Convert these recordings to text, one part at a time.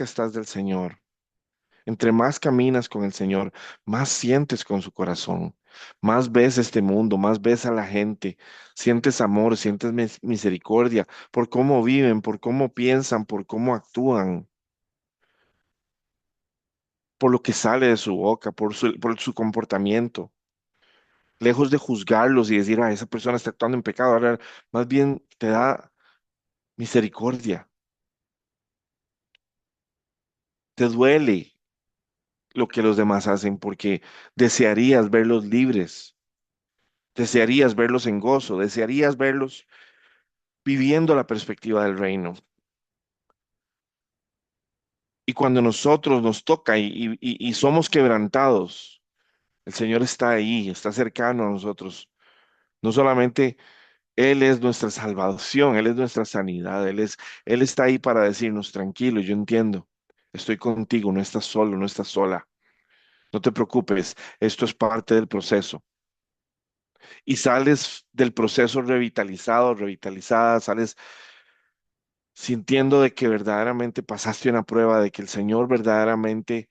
estás del Señor, entre más caminas con el Señor, más sientes con su corazón, más ves este mundo, más ves a la gente, sientes amor, sientes misericordia por cómo viven, por cómo piensan, por cómo actúan, por lo que sale de su boca, por su comportamiento. Lejos de juzgarlos y decir, esa persona está actuando en pecado, ahora más bien te da misericordia, te duele lo que los demás hacen porque desearías verlos libres, desearías verlos en gozo, desearías verlos viviendo la perspectiva del reino. Y cuando nosotros nos toca y somos quebrantados, el Señor está ahí, está cercano a nosotros. No solamente Él es nuestra salvación, Él es nuestra sanidad, Él está ahí para decirnos, tranquilo, yo entiendo, estoy contigo, no estás solo, no estás sola, no te preocupes, esto es parte del proceso. Y sales del proceso revitalizado, revitalizada, sales sintiendo de que verdaderamente pasaste una prueba, de que el Señor verdaderamente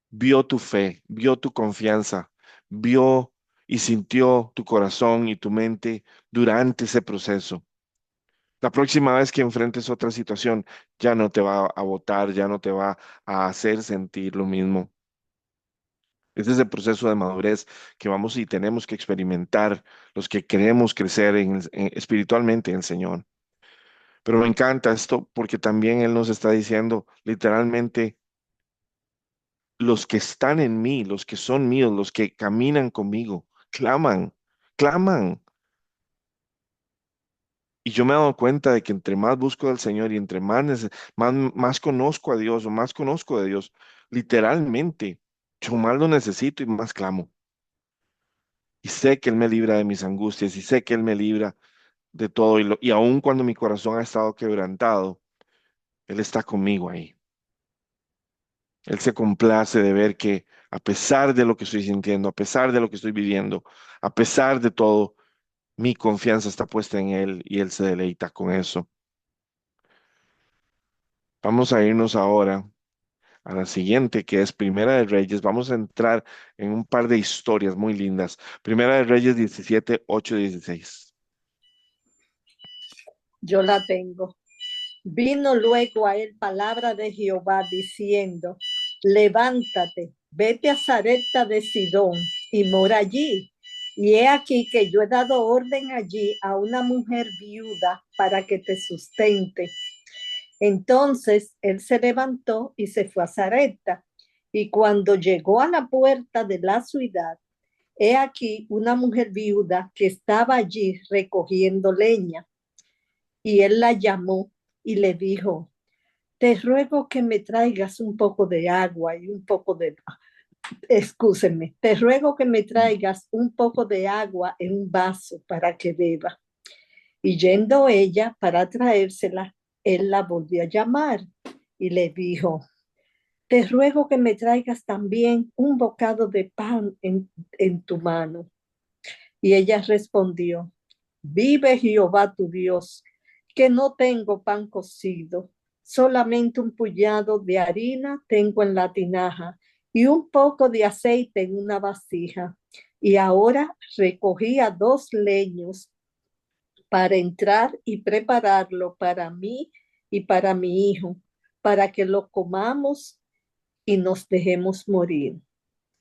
vio tu fe, vio tu confianza, vio y sintió tu corazón y tu mente durante ese proceso. La próxima vez que enfrentes otra situación, ya no te va a botar, ya no te va a hacer sentir lo mismo. Ese es el proceso de madurez que vamos y tenemos que experimentar los que queremos crecer espiritualmente en el Señor. Pero me encanta esto porque también Él nos está diciendo literalmente, los que están en mí, los que son míos, los que caminan conmigo, claman, claman. Y yo me he dado cuenta de que entre más busco del Señor y entre más conozco a Dios o más conozco de Dios, literalmente, yo más lo necesito y más clamo. Y sé que Él me libra de mis angustias y sé que Él me libra de todo. Y aun cuando mi corazón ha estado quebrantado, Él está conmigo ahí. Él se complace de ver que a pesar de lo que estoy sintiendo, a pesar de lo que estoy viviendo, a pesar de todo, mi confianza está puesta en Él y Él se deleita con eso. Vamos a irnos ahora a la siguiente, que es Primera de Reyes. Vamos a entrar en un par de historias muy lindas. Primera de Reyes 17, 8, 16. Yo la tengo. Vino luego a él palabra de Jehová diciendo, levántate, vete a Sarepta de Sidón y mora allí. Y he aquí que yo he dado orden allí a una mujer viuda para que te sustente. Entonces él se levantó y se fue a Sarepta. Y cuando llegó a la puerta de la ciudad, he aquí una mujer viuda que estaba allí recogiendo leña. Y él la llamó y le dijo, te ruego que me traigas un poco de agua y un poco de, excúsenme, te ruego que me traigas un poco de agua en un vaso para que beba. Y yendo ella para traérsela, él la volvió a llamar y le dijo, te ruego que me traigas también un bocado de pan en tu mano. Y ella respondió, vive Jehová tu Dios, que no tengo pan cocido, solamente un puñado de harina tengo en la tinaja y un poco de aceite en una vasija. Y ahora recogía 2 leños para entrar y prepararlo para mí y para mi hijo, para que lo comamos y nos dejemos morir.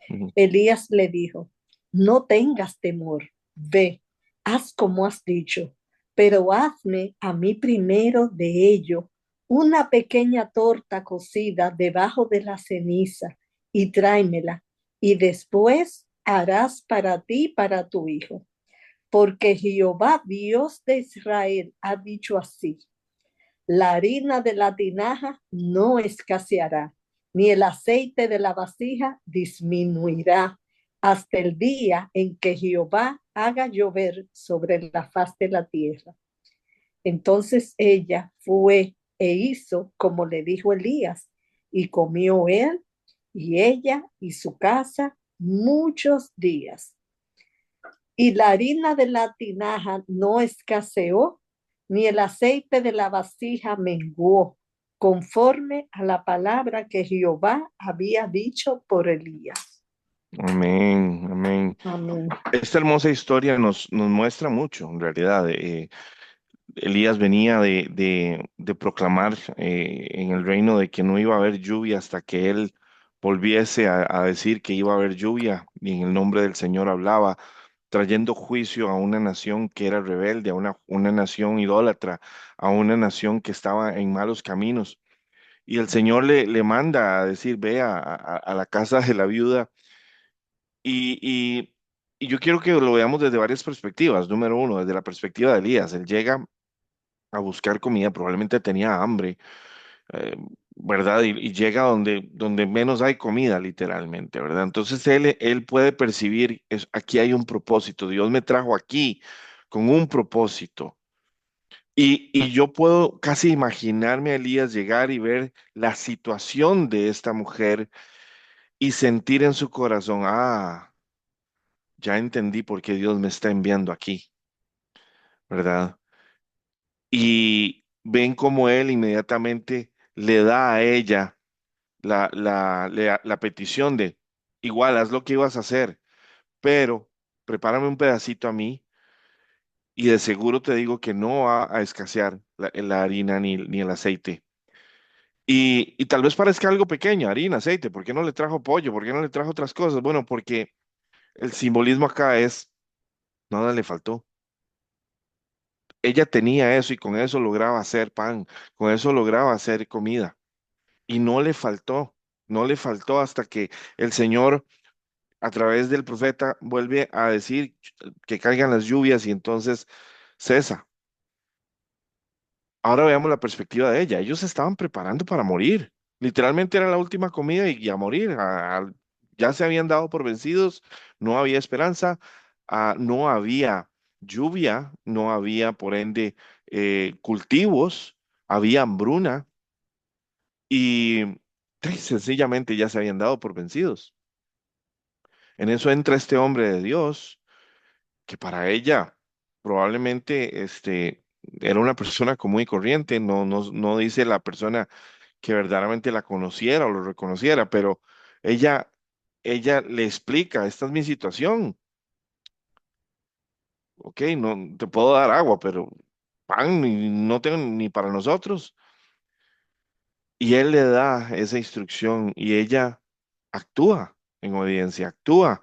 Ujú, Elías le dijo, no tengas temor, ve, haz como has dicho, pero hazme a mí primero de ello una pequeña torta cocida debajo de la ceniza y tráemela, y después harás para ti y para tu hijo. Porque Jehová, Dios de Israel, ha dicho así, la harina de la tinaja no escaseará, ni el aceite de la vasija disminuirá hasta el día en que Jehová haga llover sobre la faz de la tierra. Entonces ella fue e hizo como le dijo Elías, y comió él y ella y su casa muchos días. Y la harina de la tinaja no escaseó, ni el aceite de la vasija menguó, conforme a la palabra que Jehová había dicho por Elías. Amén, amén. Amén. Esta hermosa historia nos muestra mucho, en realidad. Elías venía de proclamar en el reino de que no iba a haber lluvia hasta que él volviese a decir que iba a haber lluvia, y en el nombre del Señor hablaba, trayendo juicio a una nación que era rebelde, a una nación idólatra, a una nación que estaba en malos caminos. Y el Señor le manda a decir, ve a la casa de la viuda. Y, y, y yo quiero que lo veamos desde varias perspectivas. Número uno, desde la perspectiva de Elías. Él llega a buscar comida, probablemente tenía hambre, eh, ¿verdad? Y llega donde menos hay comida, literalmente, ¿verdad? Entonces él puede percibir, aquí hay un propósito, Dios me trajo aquí con un propósito. Y yo puedo casi imaginarme a Elías llegar y ver la situación de esta mujer y sentir en su corazón, ya entendí por qué Dios me está enviando aquí, ¿verdad? Y ven cómo él inmediatamente le da a ella la petición de, igual, haz lo que ibas a hacer, pero prepárame un pedacito a mí y de seguro te digo que no va a escasear la harina ni el aceite. Y tal vez parezca algo pequeño, harina, aceite, ¿por qué no le trajo pollo? ¿Por qué no le trajo otras cosas? Bueno, porque el simbolismo acá es, nada le faltó. Ella tenía eso y con eso lograba hacer pan, con eso lograba hacer comida. Y no le faltó hasta que el Señor a través del profeta vuelve a decir que caigan las lluvias y entonces cesa. Ahora veamos la perspectiva de ella. Ellos se estaban preparando para morir. Literalmente era la última comida y a morir. Ya se habían dado por vencidos, no había esperanza, no había lluvia, no había, por ende, cultivos, había hambruna y sencillamente ya se habían dado por vencidos. En eso entra este hombre de Dios que para ella probablemente era una persona común y corriente, no dice la persona que verdaderamente la conociera o lo reconociera, pero ella, ella le explica, esta es mi situación, ok, no te puedo dar agua, pero pan no tengo ni para nosotros. Y él le da esa instrucción y ella actúa en obediencia, actúa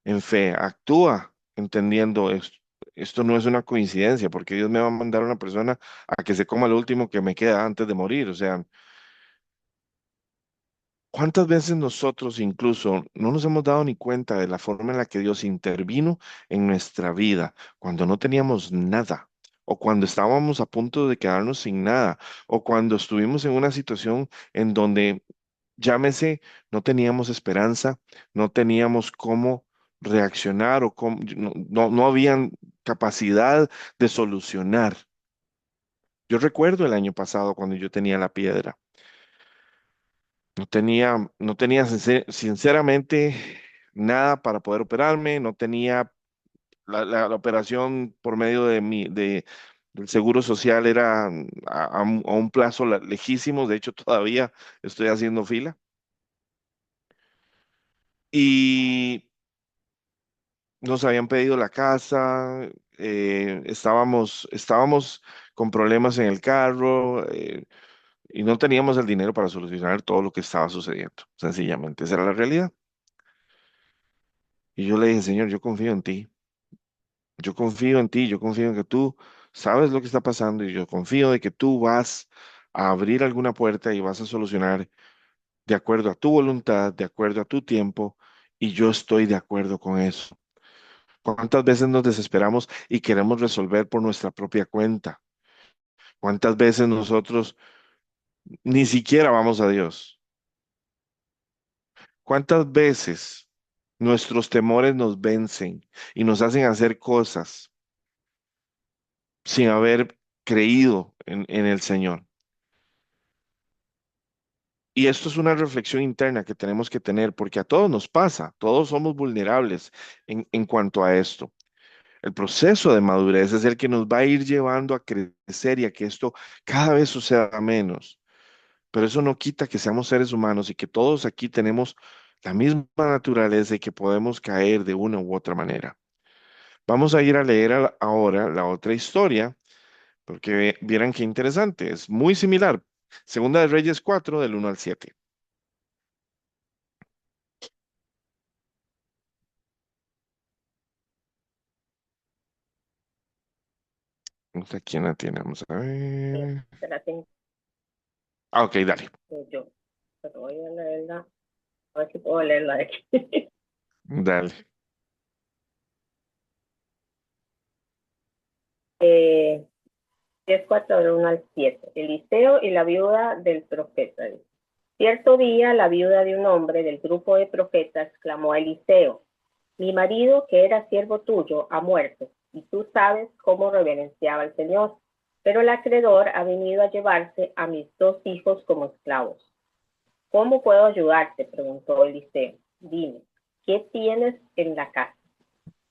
en fe, actúa entendiendo esto no es una coincidencia, porque Dios me va a mandar a una persona a que se coma lo último que me queda antes de morir. O sea, ¿cuántas veces nosotros incluso no nos hemos dado ni cuenta de la forma en la que Dios intervino en nuestra vida cuando no teníamos nada? O cuando estábamos a punto de quedarnos sin nada, o cuando estuvimos en una situación en donde, llámese, no teníamos esperanza, no teníamos cómo reaccionar o no habían capacidad de solucionar. Yo recuerdo el año pasado cuando yo tenía la piedra. No tenía sinceramente nada para poder operarme, no tenía la operación por medio del Seguro Social era a un plazo lejísimo, de hecho todavía estoy haciendo fila. Y nos habían pedido la casa, estábamos con problemas en el carro, y no teníamos el dinero para solucionar todo lo que estaba sucediendo. Sencillamente, esa era la realidad. Y yo le dije, Señor, yo confío en ti, yo confío en ti, yo confío en que tú sabes lo que está pasando y yo confío de que tú vas a abrir alguna puerta y vas a solucionar de acuerdo a tu voluntad, de acuerdo a tu tiempo, y yo estoy de acuerdo con eso. ¿Cuántas veces nos desesperamos y queremos resolver por nuestra propia cuenta? ¿Cuántas veces nosotros ni siquiera vamos a Dios? ¿Cuántas veces nuestros temores nos vencen y nos hacen hacer cosas sin haber creído en el Señor? Y esto es una reflexión interna que tenemos que tener porque a todos nos pasa, todos somos vulnerables en cuanto a esto. El proceso de madurez es el que nos va a ir llevando a crecer y a que esto cada vez suceda menos. pero eso no quita que seamos seres humanos y que todos aquí tenemos la misma naturaleza y que podemos caer de una u otra manera. Vamos a ir a leer ahora la otra historia, porque vieran qué interesante, es muy similar. Segunda de Reyes 4 del 1 al 7. No sé quién la tiene, vamos a ver. Se la tengo Ah, ok, dale, yo. Pero voy a leerla. A ver si puedo leerla de aquí. dale. eh, 10:4 del 1 al 7. Eliseo y la viuda del profeta. Cierto día, la viuda de un hombre del grupo de profetas clamó a Eliseo: mi marido, que era siervo tuyo, ha muerto, y tú sabes cómo reverenciaba al Señor. Pero el acreedor ha venido a llevarse a mis 2 hijos como esclavos. ¿Cómo puedo ayudarte?, preguntó Eliseo. Dime, ¿qué tienes en la casa?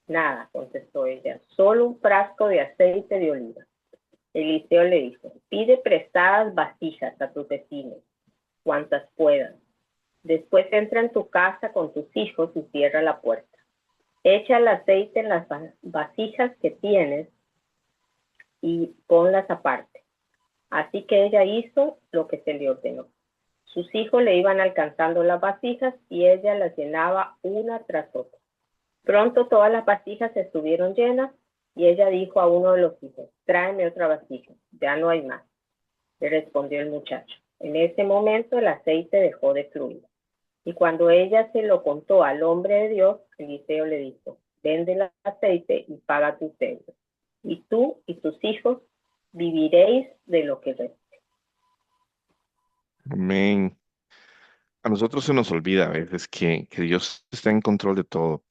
Nada, contestó ella, solo un frasco de aceite de oliva. Eliseo le dijo: pide prestadas vasijas a tus vecinos, cuantas puedas. Después entra en tu casa con tus hijos y cierra la puerta. Echa el aceite en las vasijas que tienes y ponlas aparte. Así que ella hizo lo que se le ordenó. Sus hijos le iban alcanzando las vasijas y ella las llenaba una tras otra. Pronto todas las vasijas estuvieron llenas y ella dijo a uno de los hijos: tráeme otra vasija, ya no hay más. Le respondió el muchacho. En ese momento el aceite dejó de fluir. Y cuando ella se lo contó al hombre de Dios, Eliseo le dijo: vende el aceite y paga tus deudas. Y tú y tus hijos viviréis de lo que resta. Amén. A nosotros se nos olvida a veces que Dios está en control de todo.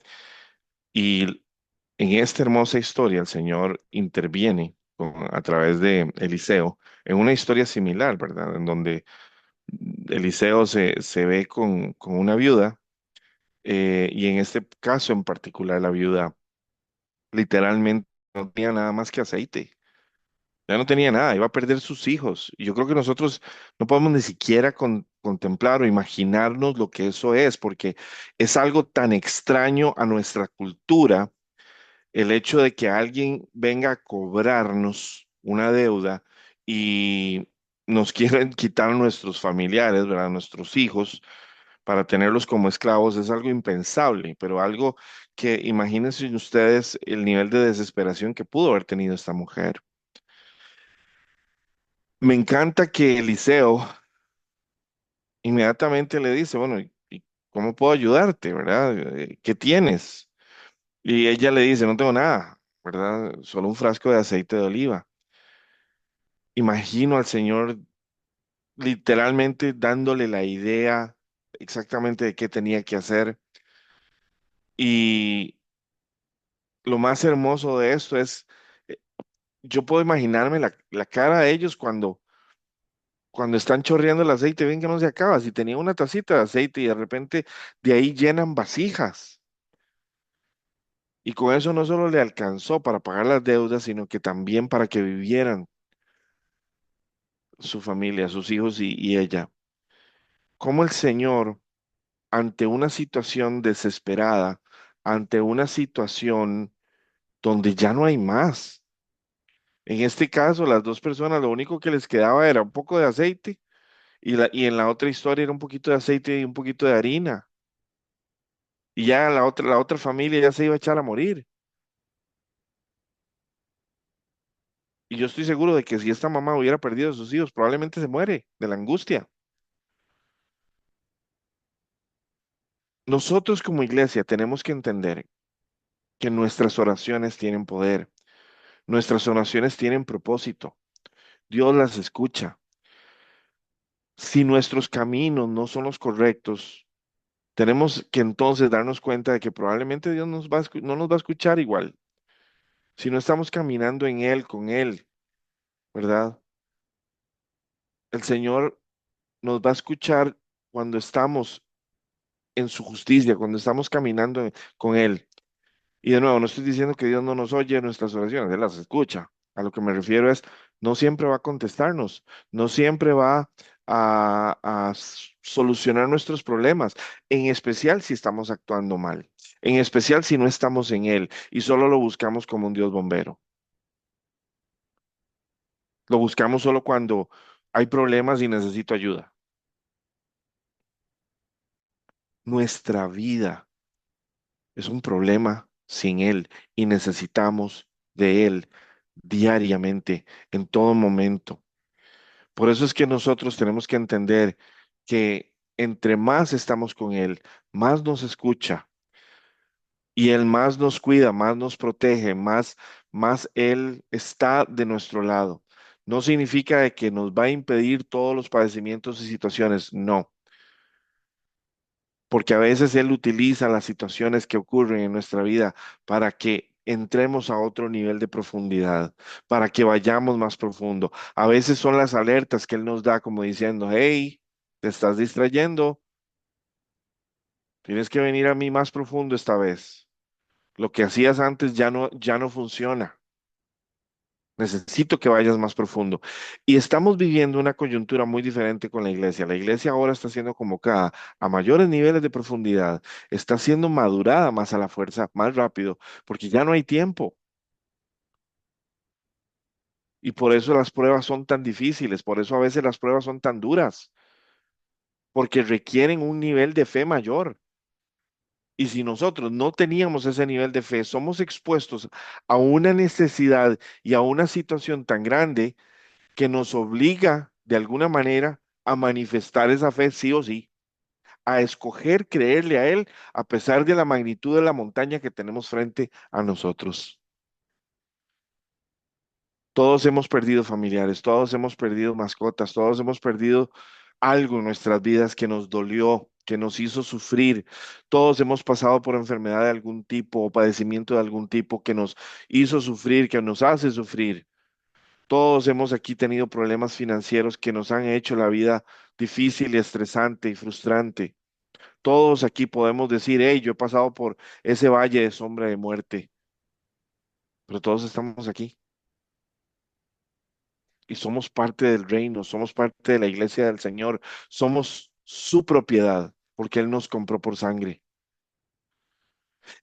Y en esta hermosa historia el Señor interviene a través de Eliseo en una historia similar, ¿verdad? En donde Eliseo se ve con una viuda, y en este caso en particular la viuda literalmente no tenía nada más que aceite. Ya no tenía nada, iba a perder sus hijos. Y yo creo que nosotros no podemos ni siquiera contemplar o imaginarnos lo que eso es, porque es algo tan extraño a nuestra cultura, el hecho de que alguien venga a cobrarnos una deuda y nos quieren quitar nuestros familiares, ¿verdad? Nuestros hijos, para tenerlos como esclavos, es algo impensable, pero algo que imagínense ustedes el nivel de desesperación que pudo haber tenido esta mujer. Me encanta que Eliseo inmediatamente le dice, bueno, ¿y cómo puedo ayudarte, verdad? ¿Qué tienes? Y ella le dice, no tengo nada, ¿verdad? Solo un frasco de aceite de oliva. Imagino al Señor literalmente dándole la idea exactamente de qué tenía que hacer. Y lo más hermoso de esto es, eh, yo puedo imaginarme la cara de ellos cuando están chorreando el aceite, ven que no se acaba. Si tenía una tacita de aceite y de repente de ahí llenan vasijas. Y con eso no solo le alcanzó para pagar las deudas, sino que también para que vivieran su familia, sus hijos y ella. Como el Señor, ante una situación desesperada, ante una situación donde ya no hay más. En este caso, las dos personas lo único que les quedaba era un poco de aceite y en la otra historia era un poquito de aceite y un poquito de harina. Y ya la otra familia ya se iba a echar a morir. Y yo estoy seguro de que si esta mamá hubiera perdido a sus hijos, probablemente se muere de la angustia. Nosotros como iglesia tenemos que entender que nuestras oraciones tienen poder, nuestras oraciones tienen propósito. Dios las escucha. Si nuestros caminos no son los correctos, tenemos que entonces darnos cuenta de que probablemente Dios no nos va a escuchar igual. Si no estamos caminando en Él, con Él, ¿verdad? El Señor nos va a escuchar cuando estamos en su justicia, cuando estamos caminando con Él. Y de nuevo, no estoy diciendo que Dios no nos oye nuestras oraciones, Él las escucha. A lo que me refiero es, no siempre va a contestarnos, no siempre va solucionar nuestros problemas, en especial si estamos actuando mal, en especial si no estamos en Él y solo lo buscamos como un Dios bombero. Lo buscamos solo cuando hay problemas y necesito ayuda. Nuestra vida es un problema sin Él y necesitamos de Él diariamente, en todo momento. Por eso es que nosotros tenemos que entender que entre más estamos con Él, más nos escucha y Él más nos cuida, más nos protege, más Él está de nuestro lado. No significa de que nos va a impedir todos los padecimientos y situaciones, no, porque a veces Él utiliza las situaciones que ocurren en nuestra vida para que entremos a otro nivel de profundidad, para que vayamos más profundo. A veces son las alertas que Él nos da como diciendo, hey, te estás distrayendo, tienes que venir a mí más profundo esta vez. Lo que hacías antes ya no funciona. Necesito que vayas más profundo. Y estamos viviendo una coyuntura muy diferente con la iglesia. La iglesia ahora está siendo convocada a mayores niveles de profundidad, está siendo madurada más a la fuerza, más rápido, porque ya no hay tiempo. Y por eso las pruebas son tan difíciles, por eso a veces las pruebas son tan duras, porque requieren un nivel de fe mayor. Y si nosotros no teníamos ese nivel de fe, somos expuestos a una necesidad y a una situación tan grande que nos obliga de alguna manera a manifestar esa fe sí o sí, a escoger creerle a Él a pesar de la magnitud de la montaña que tenemos frente a nosotros. Todos hemos perdido familiares, todos hemos perdido mascotas, todos hemos perdido algo en nuestras vidas que nos dolió, que nos hizo sufrir. Todos hemos pasado por enfermedad de algún tipo o padecimiento de algún tipo que nos hizo sufrir, que nos hace sufrir. Todos hemos aquí tenido problemas financieros que nos han hecho la vida difícil y estresante y frustrante. Todos aquí podemos decir, hey, yo he pasado por ese valle de sombra de muerte, pero todos estamos aquí y somos parte del reino, somos parte de la iglesia del Señor, somos su propiedad, porque Él nos compró por sangre.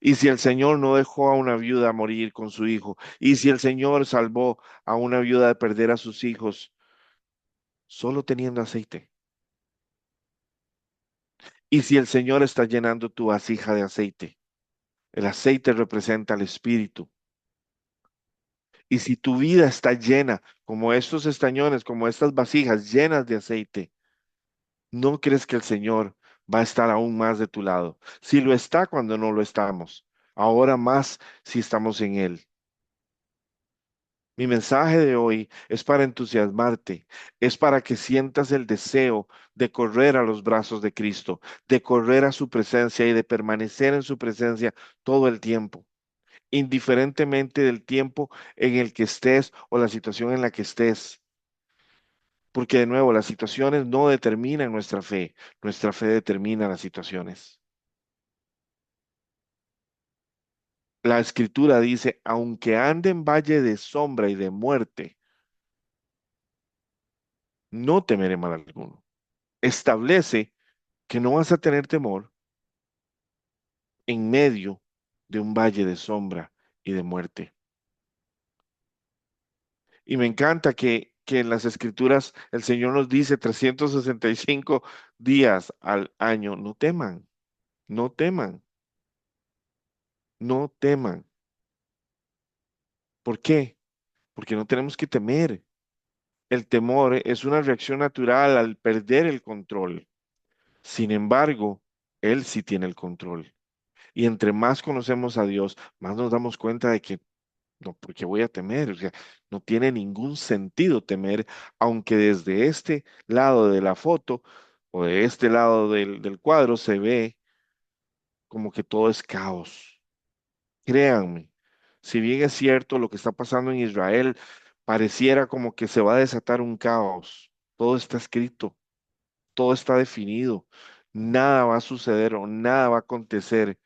Y si el Señor no dejó a una viuda morir con su hijo, y si el Señor salvó a una viuda de perder a sus hijos, solo teniendo aceite. Y si el Señor está llenando tu vasija de aceite, el aceite representa al Espíritu. Y si tu vida está llena, como estos estañones, como estas vasijas llenas de aceite, ¿no crees que el Señor va a estar aún más de tu lado? Si lo está cuando no lo estamos, ahora más si estamos en Él. Mi mensaje de hoy es para entusiasmarte, es para que sientas el deseo de correr a los brazos de Cristo, de correr a su presencia y de permanecer en su presencia todo el tiempo, indiferentemente del tiempo en el que estés o la situación en la que estés. Porque de nuevo, las situaciones no determinan nuestra fe determina las situaciones. La escritura dice, aunque ande en valle de sombra y de muerte, no temeré mal alguno. Establece que no vas a tener temor en medio de un valle de sombra y de muerte. Y me encanta que en las escrituras el Señor nos dice 365 días al año, no teman, no teman, no teman. ¿Por qué? Porque no tenemos que temer. El temor es una reacción natural al perder el control. Sin embargo, Él sí tiene el control. Y entre más conocemos a Dios, más nos damos cuenta de que no, porque voy a temer, o sea, no tiene ningún sentido temer, aunque desde este lado de la foto o de este lado del cuadro se ve como que todo es caos. Créanme, si bien es cierto lo que está pasando en Israel, pareciera como que se va a desatar un caos. Todo está escrito, todo está definido, nada va a suceder o nada va a acontecer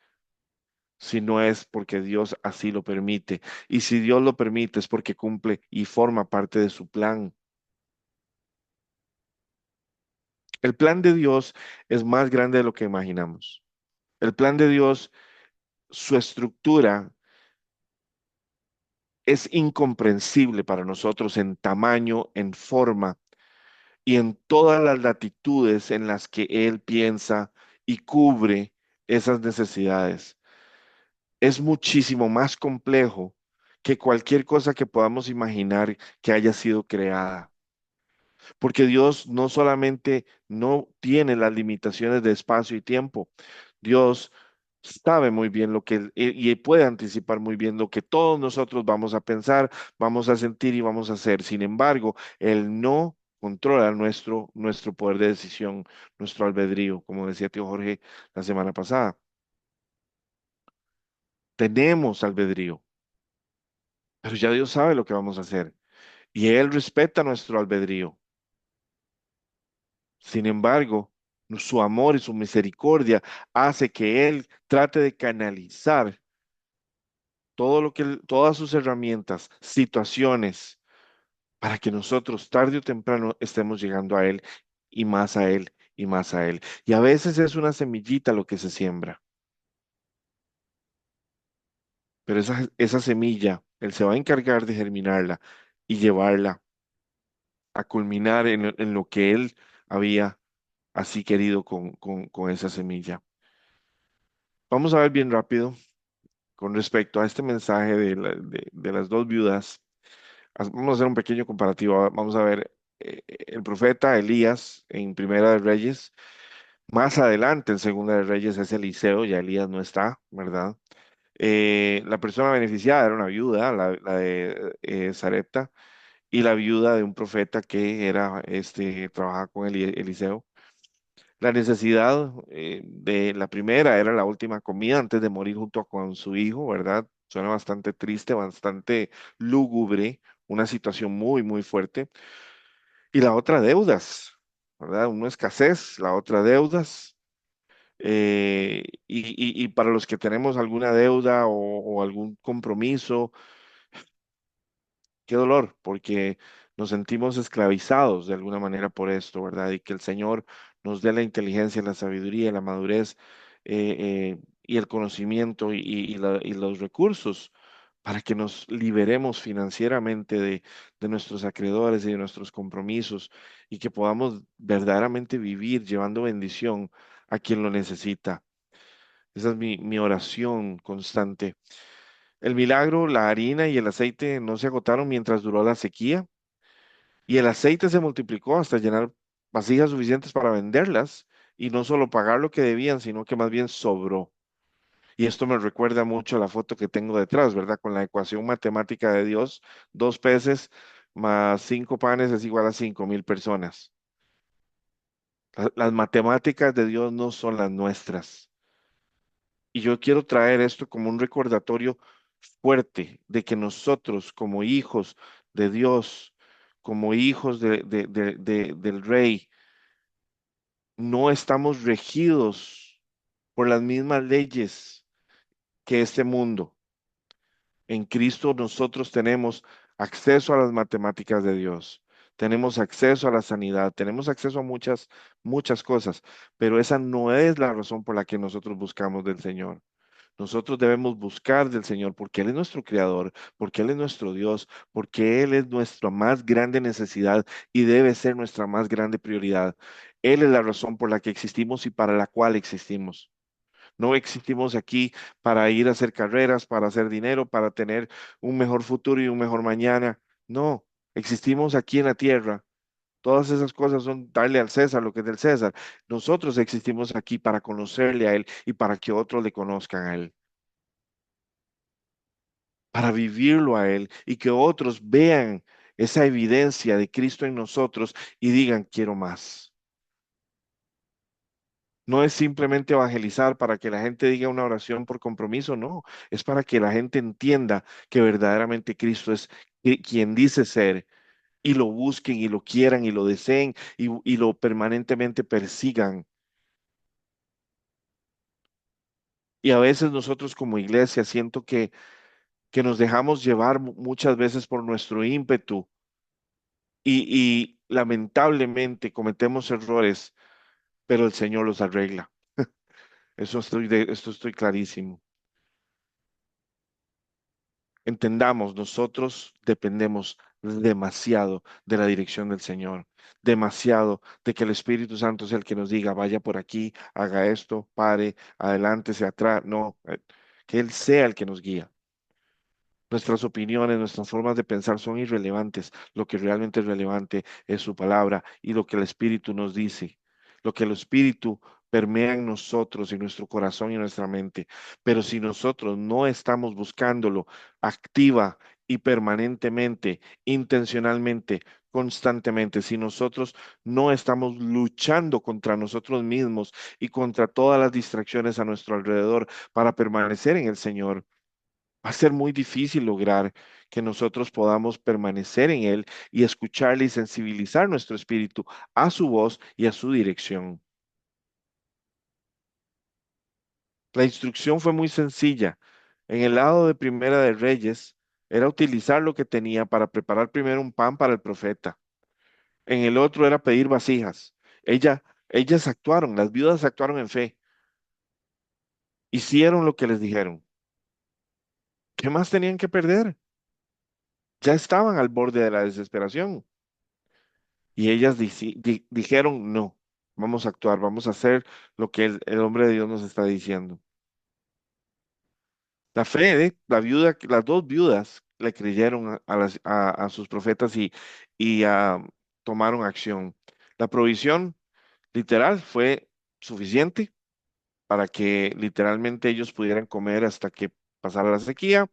si no es porque Dios así lo permite. Y si Dios lo permite es porque cumple y forma parte de su plan. El plan de Dios es más grande de lo que imaginamos. El plan de Dios, su estructura es incomprensible para nosotros en tamaño, en forma y en todas las latitudes en las que Él piensa y cubre esas necesidades. Es muchísimo más complejo que cualquier cosa que podamos imaginar que haya sido creada. Porque Dios no solamente no tiene las limitaciones de espacio y tiempo, Dios sabe muy bien lo que y puede anticipar muy bien lo que todos nosotros vamos a pensar, vamos a sentir y vamos a hacer. Sin embargo, Él no controla nuestro poder de decisión, nuestro albedrío, como decía tío Jorge la semana pasada. Tenemos albedrío, pero ya Dios sabe lo que vamos a hacer y Él respeta nuestro albedrío. Sin embargo, su amor y su misericordia hace que Él trate de canalizar todo lo que, todas sus herramientas, situaciones, para que nosotros tarde o temprano estemos llegando a Él y más a Él y más a Él. Y a veces es una semillita lo que se siembra, pero esa semilla, Él se va a encargar de germinarla y llevarla a culminar en lo que Él había así querido con esa semilla. Vamos a ver bien rápido con respecto a este mensaje de las dos viudas. Vamos a hacer un pequeño comparativo. Vamos a ver el profeta Elías en Primera de Reyes. Más adelante en Segunda de Reyes es Eliseo, ya Elías no está, ¿verdad? La persona beneficiada era una viuda, la de Sarepta, y la viuda de un profeta que era, trabajaba con Eliseo. La necesidad de la primera era la última comida antes de morir junto con su hijo, ¿verdad? Suena bastante triste, bastante lúgubre, una situación muy, muy fuerte. Y la otra, deudas, ¿verdad? Una escasez, la otra, deudas. Y para los que tenemos alguna deuda o algún compromiso, qué dolor, porque nos sentimos esclavizados de alguna manera por esto, ¿verdad? Y que el Señor nos dé la inteligencia, la sabiduría, la madurez y el conocimiento y los recursos para que nos liberemos financieramente de nuestros acreedores y de nuestros compromisos y que podamos verdaderamente vivir llevando bendición a quien lo necesita. Esa es mi oración constante. El milagro, la harina y el aceite no se agotaron mientras duró la sequía y el aceite se multiplicó hasta llenar vasijas suficientes para venderlas y no solo pagar lo que debían, sino que más bien sobró. Y esto me recuerda mucho a la foto que tengo detrás, ¿verdad? Con la ecuación matemática de Dios, 2 peces más 5 panes es igual a 5.000 personas. Las matemáticas de Dios no son las nuestras. Y yo quiero traer esto como un recordatorio fuerte de que nosotros como hijos de Dios, como hijos del Rey, no estamos regidos por las mismas leyes que este mundo. En Cristo nosotros tenemos acceso a las matemáticas de Dios, tenemos acceso a la sanidad, tenemos acceso a muchas, muchas cosas, pero esa no es la razón por la que nosotros buscamos del Señor. Nosotros debemos buscar del Señor porque Él es nuestro creador, porque Él es nuestro Dios, porque Él es nuestra más grande necesidad y debe ser nuestra más grande prioridad. Él es la razón por la que existimos y para la cual existimos. No existimos aquí para ir a hacer carreras, para hacer dinero, para tener un mejor futuro y un mejor mañana. No, existimos aquí en la tierra. Todas esas cosas son darle al César lo que es del César. Nosotros existimos aquí para conocerle a Él y para que otros le conozcan a Él, para vivirlo a Él y que otros vean esa evidencia de Cristo en nosotros y digan, quiero más. No es simplemente evangelizar para que la gente diga una oración por compromiso, no, es para que la gente entienda que verdaderamente Cristo es quien dice ser y lo busquen y lo quieran y lo deseen y lo permanentemente persigan. Y a veces nosotros como iglesia siento que nos dejamos llevar muchas veces por nuestro ímpetu y lamentablemente cometemos errores pero el Señor los arregla. Esto estoy clarísimo. Entendamos, nosotros dependemos demasiado de la dirección del Señor, demasiado de que el Espíritu Santo es el que nos diga, vaya por aquí, haga esto, pare, adelante, se atrás. No, que Él sea el que nos guía. Nuestras opiniones, nuestras formas de pensar son irrelevantes. Lo que realmente es relevante es su palabra y lo que el Espíritu nos dice, lo que el Espíritu permea en nosotros, en nuestro corazón y en nuestra mente. Pero si nosotros no estamos buscándolo activa y permanentemente, intencionalmente, constantemente, si nosotros no estamos luchando contra nosotros mismos y contra todas las distracciones a nuestro alrededor para permanecer en el Señor, va a ser muy difícil lograr que nosotros podamos permanecer en Él y escucharle y sensibilizar nuestro espíritu a su voz y a su dirección. La instrucción fue muy sencilla. En el lado de Primera de Reyes era utilizar lo que tenía para preparar primero un pan para el profeta. En el otro era pedir vasijas. Ellas actuaron, las viudas actuaron en fe, hicieron lo que les dijeron. ¿Qué más tenían que perder? Ya estaban al borde de la desesperación. Y ellas dijeron, no, vamos a actuar, vamos a hacer lo que el hombre de Dios nos está diciendo. La fe de la viuda, las dos viudas le creyeron a sus profetas y tomaron acción. La provisión literal fue suficiente para que literalmente ellos pudieran comer hasta que pasara la sequía.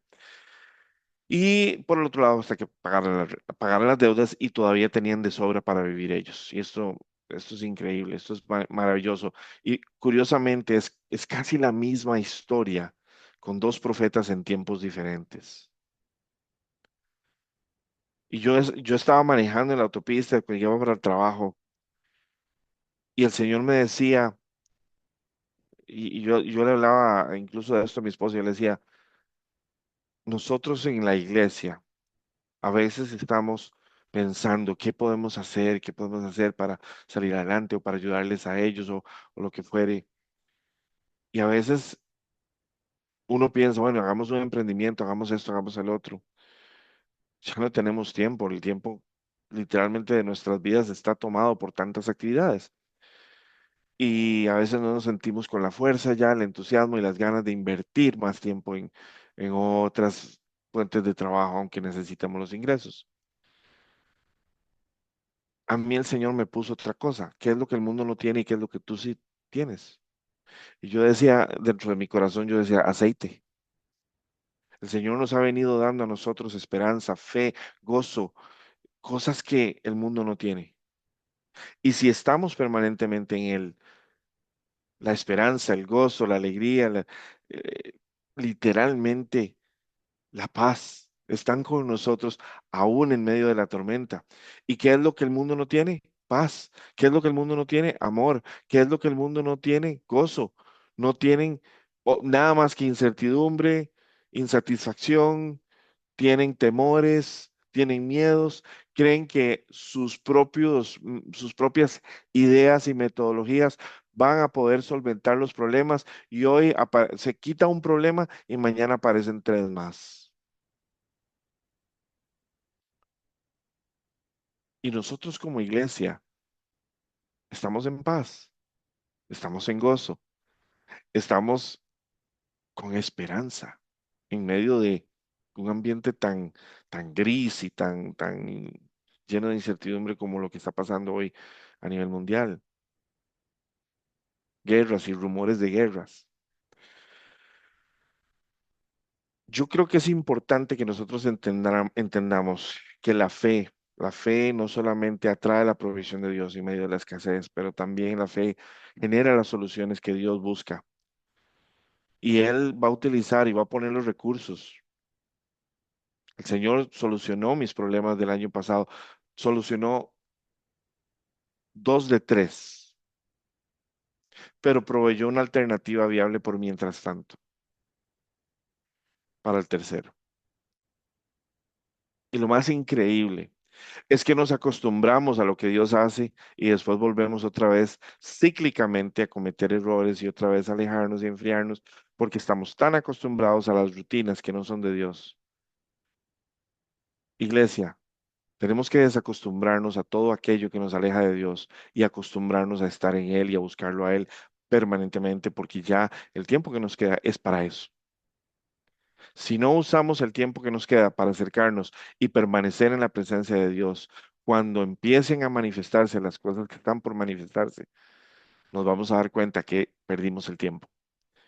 Y por el otro lado, hasta que pagaran las deudas y todavía tenían de sobra para vivir ellos. Y esto es increíble, esto es maravilloso. Y curiosamente es casi la misma historia con dos profetas en tiempos diferentes. Y yo estaba manejando en la autopista que llevaba para el trabajo y el Señor me decía, y yo le hablaba incluso de esto a mi esposo, yo le decía, nosotros en la iglesia, a veces estamos pensando qué podemos hacer para salir adelante o para ayudarles a ellos o lo que fuere. Y a veces uno piensa, bueno, hagamos un emprendimiento, hagamos esto, hagamos el otro. Ya no tenemos tiempo, el tiempo literalmente de nuestras vidas está tomado por tantas actividades. Y a veces no nos sentimos con la fuerza ya, el entusiasmo y las ganas de invertir más tiempo en otras fuentes de trabajo, aunque necesitamos los ingresos. A mí el Señor me puso otra cosa. ¿Qué es lo que el mundo no tiene y qué es lo que tú sí tienes? Y yo decía, dentro de mi corazón, yo decía, aceite. El Señor nos ha venido dando a nosotros esperanza, fe, gozo, cosas que el mundo no tiene. Y si estamos permanentemente en Él, la esperanza, el gozo, la alegría, eh, literalmente la paz, están con nosotros aún en medio de la tormenta. ¿Y qué es lo que el mundo no tiene? Paz. ¿Qué es lo que el mundo no tiene? Amor. ¿Qué es lo que el mundo no tiene? Gozo. No tienen nada más que incertidumbre, insatisfacción, tienen temores, tienen miedos, creen que sus propias ideas y metodologías van a poder solventar los problemas y hoy se quita un problema y mañana aparecen tres más. Y nosotros como iglesia estamos en paz, estamos en gozo, estamos con esperanza en medio de un ambiente tan gris y tan lleno de incertidumbre como lo que está pasando hoy a nivel mundial. Guerras y rumores de guerras. Yo creo que es importante que nosotros entendamos que la fe no solamente atrae la provisión de Dios en medio de la escasez, pero también la fe genera las soluciones que Dios busca. Y Él va a utilizar y va a poner los recursos. El Señor solucionó mis problemas del año pasado, solucionó dos de tres, pero proveyó una alternativa viable por mientras tanto para el tercero. Y lo más increíble Es que nos acostumbramos a lo que Dios hace y después volvemos otra vez cíclicamente a cometer errores y otra vez alejarnos y enfriarnos porque estamos tan acostumbrados a las rutinas que no son de Dios. Iglesia, tenemos que desacostumbrarnos a todo aquello que nos aleja de Dios y acostumbrarnos a estar en Él y a buscarlo a Él permanentemente porque ya el tiempo que nos queda es para eso. Si no usamos el tiempo que nos queda para acercarnos y permanecer en la presencia de Dios, cuando empiecen a manifestarse las cosas que están por manifestarse, nos vamos a dar cuenta que perdimos el tiempo,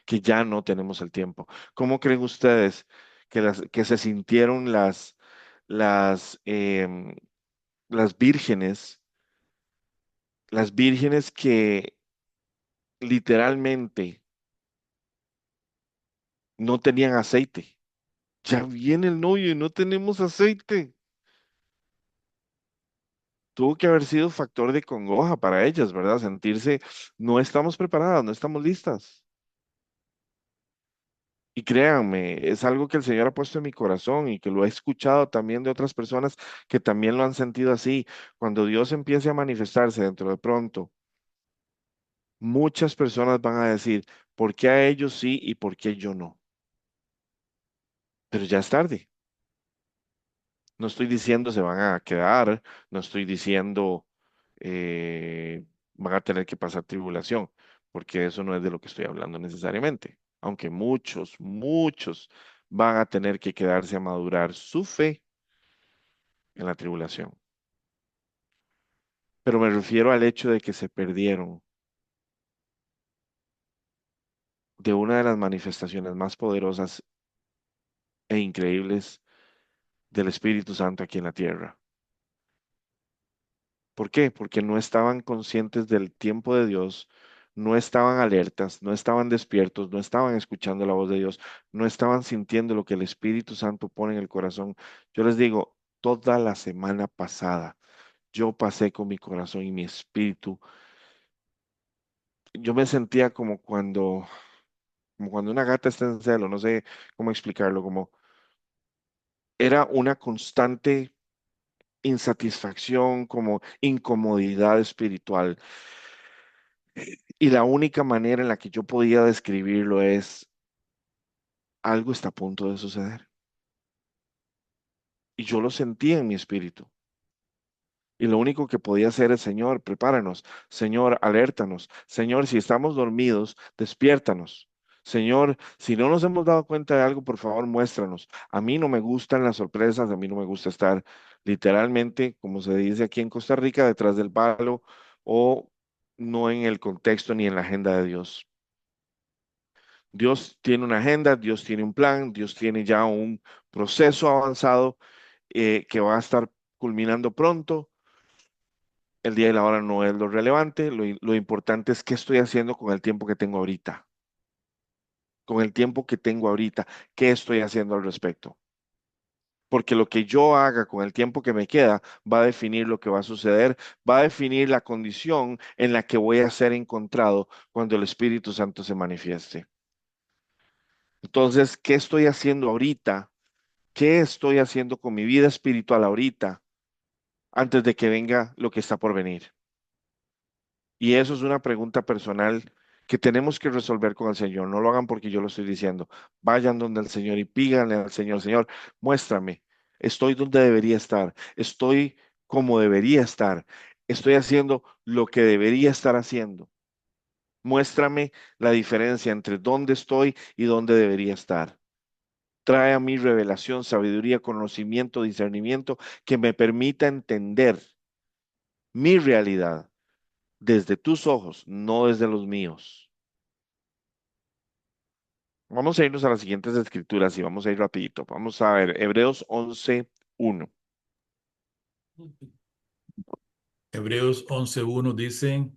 que ya no tenemos el tiempo. ¿Cómo creen ustedes que se sintieron las, em, las las vírgenes que literalmente no tenían aceite? Ya viene el novio y no tenemos aceite. Tuvo que haber sido factor de congoja para ellas, ¿verdad? Sentirse, no estamos preparadas, no estamos listas. Y créanme, es algo que el Señor ha puesto en mi corazón y que lo he escuchado también de otras personas que también lo han sentido así. Cuando Dios empiece a manifestarse dentro de pronto, muchas personas van a decir, ¿por qué a ellos sí y por qué yo no? Pero ya es tarde. No estoy diciendo se van a quedar, no estoy diciendo van a tener que pasar tribulación, porque eso no es de lo que estoy hablando necesariamente. Aunque muchos van a tener que quedarse a madurar su fe en la tribulación. Pero me refiero al hecho de que se perdieron de una de las manifestaciones más poderosas e increíbles del Espíritu Santo aquí en la tierra. ¿Por qué? Porque no estaban conscientes del tiempo de Dios, no estaban alertas, no estaban despiertos, no estaban escuchando la voz de Dios, no estaban sintiendo lo que el Espíritu Santo pone en el corazón. Yo les digo, toda la semana pasada yo pasé con mi corazón y mi espíritu. Yo me sentía como cuando una gata está en celo, no sé cómo explicarlo, como era una constante insatisfacción, como incomodidad espiritual. Y la única manera en la que yo podía describirlo es, algo está a punto de suceder. Y yo lo sentía en mi espíritu. Y lo único que podía hacer es, Señor, prepáranos. Señor, alértanos. Señor, si estamos dormidos, despiértanos. Señor, si no nos hemos dado cuenta de algo, por favor, muéstranos. A mí no me gustan las sorpresas, a mí no me gusta estar literalmente, como se dice aquí en Costa Rica, detrás del palo o no en el contexto ni en la agenda de Dios. Dios tiene una agenda, Dios tiene un plan, Dios tiene ya un proceso avanzado que va a estar culminando pronto. El día y la hora no es lo relevante, lo importante es qué estoy haciendo con el tiempo que tengo ahorita, con el tiempo que tengo ahorita, qué estoy haciendo al respecto. Porque lo que yo haga con el tiempo que me queda va a definir lo que va a suceder, va a definir la condición en la que voy a ser encontrado cuando el Espíritu Santo se manifieste. Entonces, ¿qué estoy haciendo ahorita? ¿Qué estoy haciendo con mi vida espiritual ahorita antes de que venga lo que está por venir? Y eso es una pregunta personal que tenemos que resolver con el Señor. No lo hagan porque yo lo estoy diciendo. Vayan donde el Señor y píganle al Señor, Señor, muéstrame. Estoy donde debería estar. Estoy como debería estar. Estoy haciendo lo que debería estar haciendo. Muéstrame la diferencia entre dónde estoy y dónde debería estar. Trae a mí revelación, sabiduría, conocimiento, discernimiento que me permita entender mi realidad desde tus ojos, no desde los míos. Vamos a irnos a las siguientes escrituras y vamos a ir rapidito. Vamos a ver Hebreos 11:1. Hebreos 11:1 dice,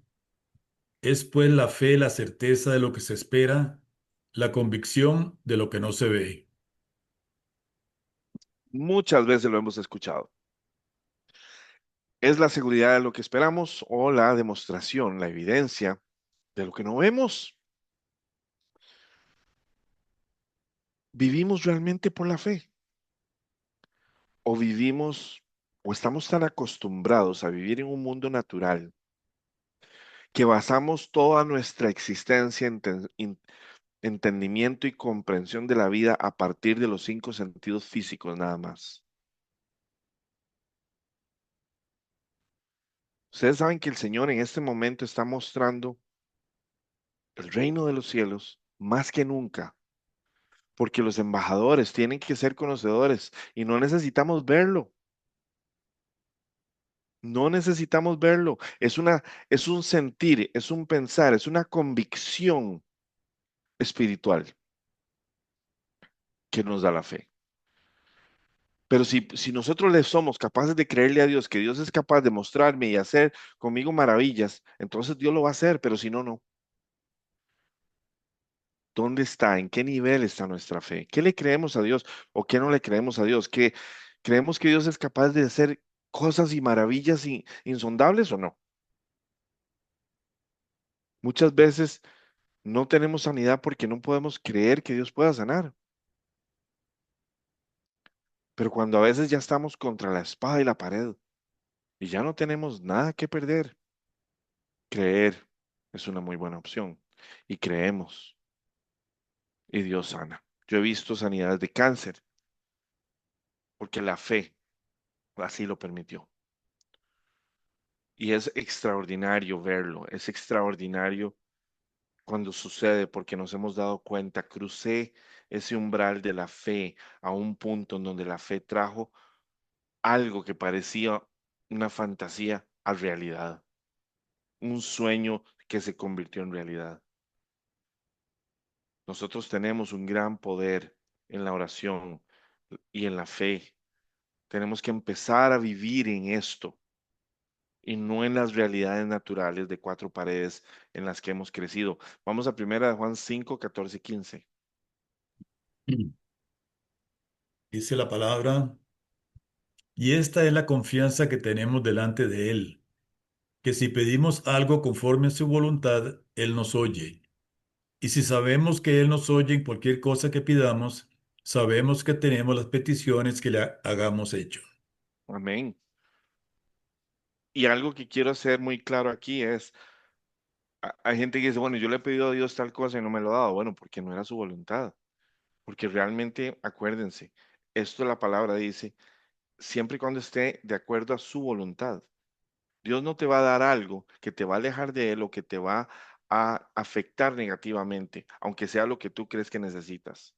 es pues la fe la certeza de lo que se espera, la convicción de lo que no se ve. Muchas veces lo hemos escuchado. Es la seguridad de lo que esperamos o la demostración, la evidencia de lo que no vemos. ¿Vivimos realmente por la fe? ¿O vivimos o estamos tan acostumbrados a vivir en un mundo natural que basamos toda nuestra existencia, entendimiento y comprensión de la vida a partir de los cinco sentidos físicos nada más. Ustedes saben que el Señor en este momento está mostrando el reino de los cielos más que nunca, porque los embajadores tienen que ser conocedores y no necesitamos verlo. No necesitamos verlo. Es un sentir, es un pensar, es una convicción espiritual que nos da la fe. Pero si nosotros le somos capaces de creerle a Dios, que Dios es capaz de mostrarme y hacer conmigo maravillas, entonces Dios lo va a hacer, pero si no, no. ¿Dónde está? ¿En qué nivel está nuestra fe? ¿Qué le creemos a Dios o qué no le creemos a Dios? ¿Qué creemos que Dios es capaz de hacer cosas y maravillas insondables o no? Muchas veces no tenemos sanidad porque no podemos creer que Dios pueda sanar. Pero cuando a veces ya estamos contra la espada y la pared y ya no tenemos nada que perder, creer es una muy buena opción. Y creemos y Dios sana. Yo he visto sanidades de cáncer porque la fe así lo permitió. Y es extraordinario verlo, es extraordinario cuando sucede porque nos hemos dado cuenta, crucé ese umbral de la fe a un punto en donde la fe trajo algo que parecía una fantasía a realidad, un sueño que se convirtió en realidad. Nosotros tenemos un gran poder en la oración y en la fe. Tenemos que empezar a vivir en esto y no en las realidades naturales de cuatro paredes en las que hemos crecido. Vamos a primera de Juan 5, 14 y 15. Dice la palabra, y esta es la confianza que tenemos delante de Él, que si pedimos algo conforme a su voluntad, Él nos oye. Y si sabemos que Él nos oye en cualquier cosa que pidamos, sabemos que tenemos las peticiones que le hagamos hecho. Amén. Y algo que quiero hacer muy claro aquí es, hay gente que dice, bueno, yo le he pedido a Dios tal cosa y no me lo ha dado. Bueno, porque no era su voluntad. Porque realmente, acuérdense, esto la palabra dice, siempre y cuando esté de acuerdo a su voluntad. Dios no te va a dar algo que te va a alejar de Él o que te va a afectar negativamente, aunque sea lo que tú crees que necesitas.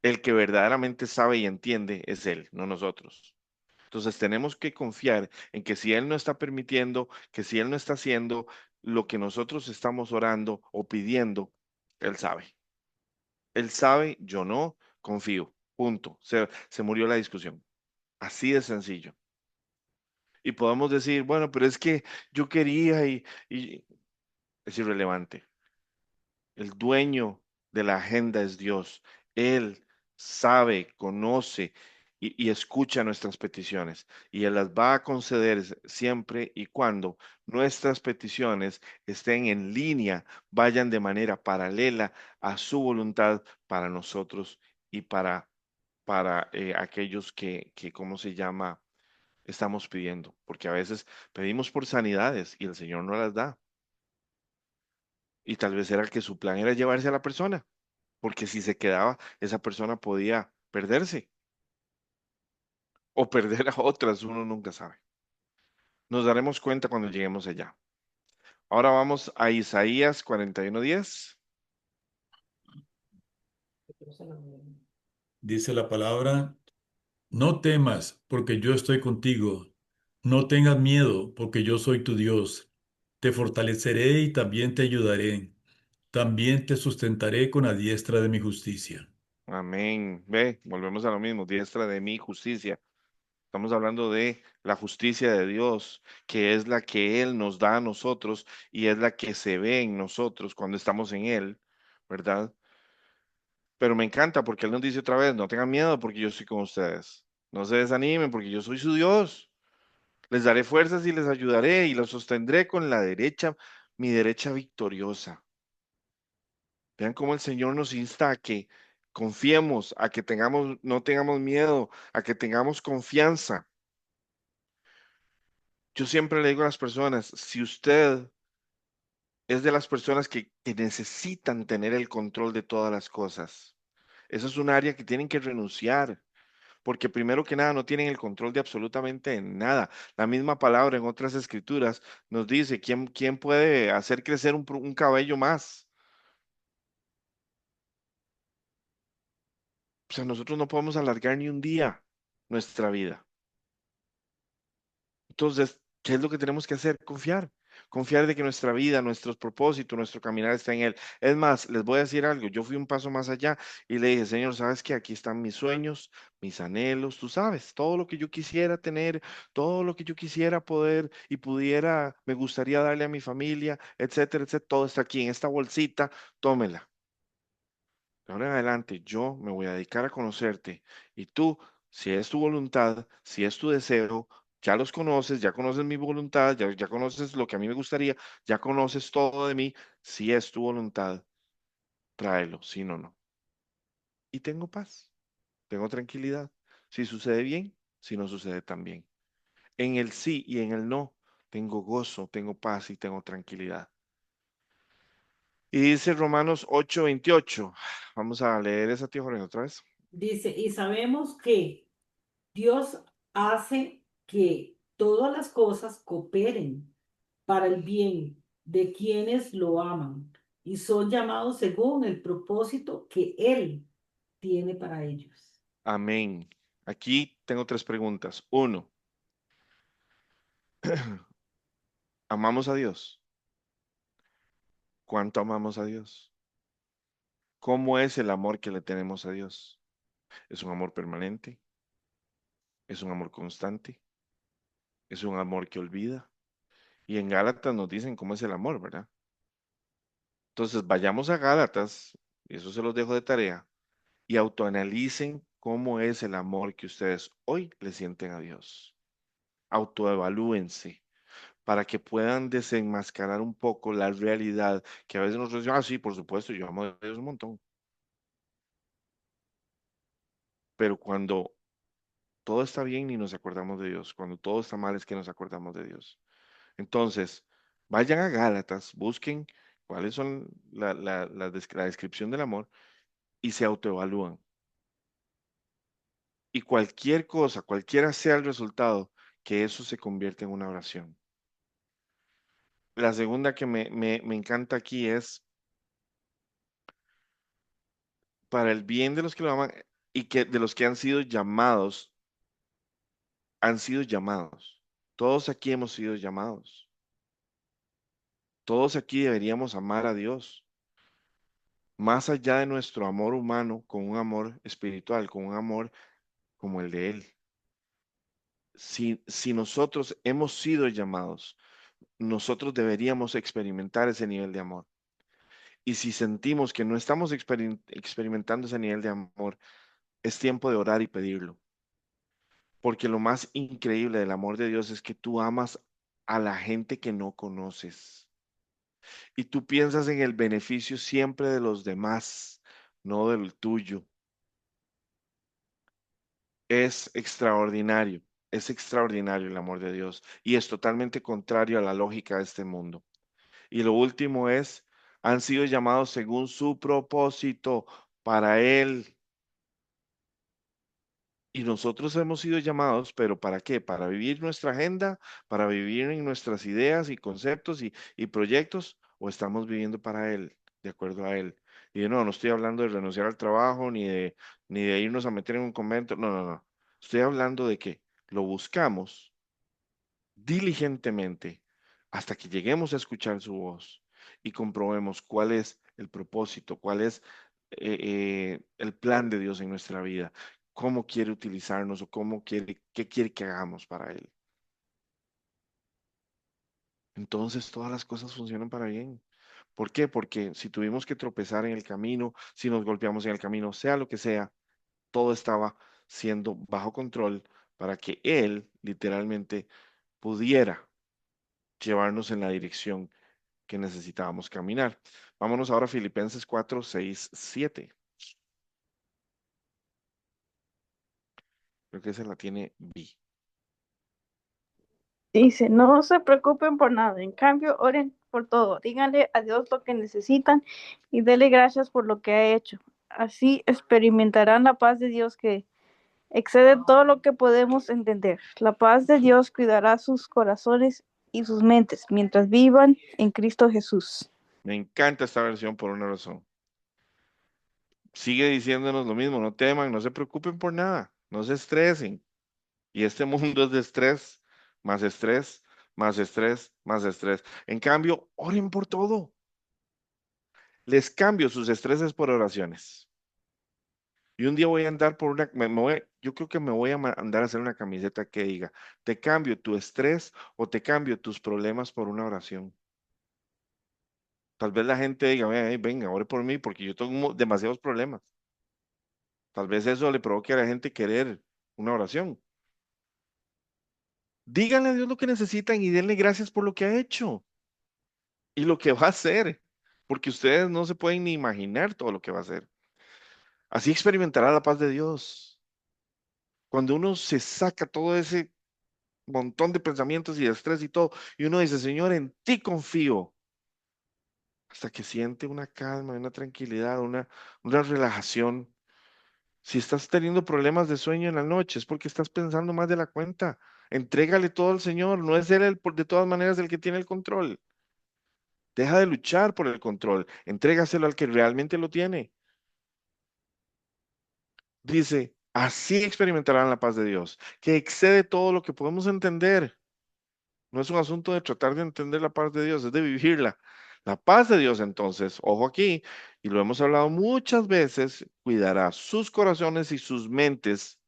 El que verdaderamente sabe y entiende es Él, no nosotros. Entonces tenemos que confiar en que si Él no está permitiendo, que si Él no está haciendo lo que nosotros estamos orando o pidiendo, Él sabe. Él sabe, yo no, confío. Punto. Se murió la discusión. Así de sencillo. Y podemos decir, bueno, pero es que yo quería y es irrelevante. El dueño de la agenda es Dios. Él sabe, conoce y escucha nuestras peticiones. Y Él las va a conceder siempre y cuando nuestras peticiones estén en línea, vayan de manera paralela a su voluntad para nosotros y para aquellos ¿cómo se llama? Estamos pidiendo. Porque a veces pedimos por sanidades y el Señor no las da. Y tal vez era que su plan era llevarse a la persona, porque si se quedaba, esa persona podía perderse o perder a otras, uno nunca sabe. Nos daremos cuenta cuando lleguemos allá. Ahora vamos a Isaías 41:10. Dice la palabra, no temas, porque yo estoy contigo. No tengas miedo, porque yo soy tu Dios. Te fortaleceré y también te ayudaré. También te sustentaré con la diestra de mi justicia. Amén. Ve, volvemos a lo mismo, diestra de mi justicia. Estamos hablando de la justicia de Dios, que es la que Él nos da a nosotros y es la que se ve en nosotros cuando estamos en Él, ¿verdad? Pero me encanta porque Él nos dice otra vez, no tengan miedo porque yo estoy con ustedes. No se desanimen porque yo soy su Dios. Les daré fuerzas y les ayudaré y los sostendré con la derecha, mi derecha victoriosa. Vean cómo el Señor nos insta a que confiemos, a que tengamos, no tengamos miedo, a que tengamos confianza. Yo siempre le digo a las personas, si usted es de las personas que necesitan tener el control de todas las cosas, eso es un área que tienen que renunciar, porque primero que nada no tienen el control de absolutamente nada. La misma palabra en otras escrituras nos dice, ¿quién puede hacer crecer un cabello más? O sea, nosotros no podemos alargar ni un día nuestra vida. Entonces, ¿qué es lo que tenemos que hacer? Confiar. Confiar de que nuestra vida, nuestros propósitos, nuestro caminar está en Él. Es más, les voy a decir algo. Yo fui un paso más allá y le dije, Señor, ¿sabes qué? Aquí están mis sueños, mis anhelos, tú sabes, todo lo que yo quisiera tener, todo lo que yo quisiera poder y pudiera, me gustaría darle a mi familia, etcétera, etcétera. Todo está aquí en esta bolsita, tómela. De ahora en adelante yo me voy a dedicar a conocerte y tú, si es tu voluntad, si es tu deseo, ya los conoces, ya conoces mi voluntad, ya conoces lo que a mí me gustaría, ya conoces todo de mí, si es tu voluntad, tráelo, si no, no. Y tengo paz, tengo tranquilidad. Si sucede bien, si no sucede tan bien. En el sí y en el no, tengo gozo, tengo paz y tengo tranquilidad. Y dice Romanos 8:28. Vamos a leer esa, tío Jorge, otra vez. Dice, y sabemos que Dios hace que todas las cosas cooperen para el bien de quienes lo aman y son llamados según el propósito que Él tiene para ellos. Amén. Aquí tengo tres preguntas. Uno, ¿amamos a Dios? ¿Cuánto amamos a Dios? ¿Cómo es el amor que le tenemos a Dios? ¿Es un amor permanente? ¿Es un amor constante? ¿Es un amor que olvida? Y en Gálatas nos dicen cómo es el amor, ¿verdad? Entonces vayamos a Gálatas, y eso se los dejo de tarea, y autoanalicen cómo es el amor que ustedes hoy le sienten a Dios. Autoevalúense para que puedan desenmascarar un poco la realidad que a veces nosotros decimos, ah, sí, por supuesto, yo amo a Dios un montón, pero cuando todo está bien ni nos acordamos de Dios, cuando todo está mal es que nos acordamos de Dios. Entonces, vayan a Gálatas, busquen cuáles son la descripción del amor y se autoevalúan. Y cualquier cosa, cualquiera sea el resultado, que eso se convierta en una oración. La segunda que me encanta aquí es para el bien de los que lo aman y que de los que han sido llamados. Todos aquí hemos sido llamados. Todos aquí deberíamos amar a Dios, más allá de nuestro amor humano, con un amor espiritual, con un amor como el de Él. Si nosotros hemos sido llamados, nosotros deberíamos experimentar ese nivel de amor. Y si sentimos que no estamos experimentando ese nivel de amor, es tiempo de orar y pedirlo. Porque lo más increíble del amor de Dios es que tú amas a la gente que no conoces. Y tú piensas en el beneficio siempre de los demás, no del tuyo. Es extraordinario el amor de Dios y es totalmente contrario a la lógica de este mundo. Y lo último es, han sido llamados según su propósito para Él. Y nosotros hemos sido llamados, pero ¿para qué? ¿Para vivir nuestra agenda? ¿Para vivir en nuestras ideas y conceptos y proyectos? ¿O estamos viviendo para Él, de acuerdo a Él? Y no, no estoy hablando de renunciar al trabajo, ni de irnos a meter en un convento. No, no, no. Estoy hablando de que lo buscamos diligentemente hasta que lleguemos a escuchar su voz y comprobemos cuál es el propósito, cuál es el plan de Dios en nuestra vida, cómo quiere utilizarnos o qué quiere que hagamos para Él. Entonces todas las cosas funcionan para bien. ¿Por qué? Porque si tuvimos que tropezar en el camino, si nos golpeamos en el camino, sea lo que sea, todo estaba siendo bajo control para que Él literalmente pudiera llevarnos en la dirección que necesitábamos caminar. Vámonos ahora a Filipenses 4, 6, 7. Creo que esa la tiene B. Dice, no se preocupen por nada, en cambio, oren por todo, díganle a Dios lo que necesitan y denle gracias por lo que ha hecho. Así experimentarán la paz de Dios que excede todo lo que podemos entender. La paz de Dios cuidará sus corazones y sus mentes mientras vivan en Cristo Jesús. Me encanta esta versión por una razón. Sigue diciéndonos lo mismo, no teman, no se preocupen por nada, no se estresen. Y este mundo es de estrés, más estrés, más estrés, más estrés. En cambio, oren por todo. Les cambio sus estreses por oraciones. Y un día voy a andar por una, yo creo que me voy a mandar a hacer una camiseta que diga, te cambio tu estrés o te cambio tus problemas por una oración. Tal vez la gente diga, venga, ore por mí porque yo tengo demasiados problemas. Tal vez eso le provoque a la gente querer una oración. Díganle a Dios lo que necesitan y denle gracias por lo que ha hecho y lo que va a hacer, porque ustedes no se pueden ni imaginar todo lo que va a hacer. Así experimentará la paz de Dios. Cuando uno se saca todo ese montón de pensamientos y de estrés y todo, y uno dice, Señor, en ti confío, hasta que siente una calma, una tranquilidad, una relajación. Si estás teniendo problemas de sueño en la noche, es porque estás pensando más de la cuenta. Entrégale todo al Señor, no es Él de todas maneras el que tiene el control. Deja de luchar por el control, entrégaselo al que realmente lo tiene. Dice, así experimentarán la paz de Dios, que excede todo lo que podemos entender. No es un asunto de tratar de entender la paz de Dios, es de vivirla. La paz de Dios, entonces, ojo aquí, y lo hemos hablado muchas veces, cuidará sus corazones y sus mentes,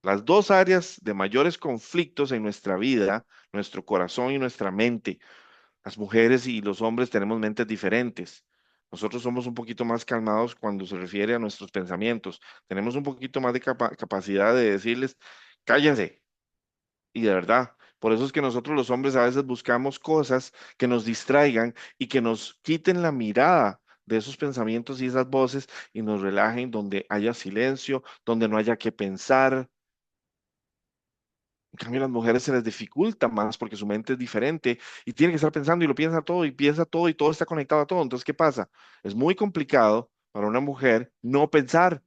las dos áreas de mayores conflictos en nuestra vida, nuestro corazón y nuestra mente. Las mujeres y los hombres tenemos mentes diferentes. Nosotros somos un poquito más calmados cuando se refiere a nuestros pensamientos. Tenemos un poquito más de capacidad de decirles, cállense. Y de verdad, por eso es que nosotros los hombres a veces buscamos cosas que nos distraigan y que nos quiten la mirada de esos pensamientos y esas voces y nos relajen donde haya silencio, donde no haya que pensar. En cambio, a las mujeres se les dificulta más porque su mente es diferente y tiene que estar pensando y lo piensa todo y todo está conectado a todo. Entonces, ¿qué pasa? Es muy complicado para una mujer no pensar.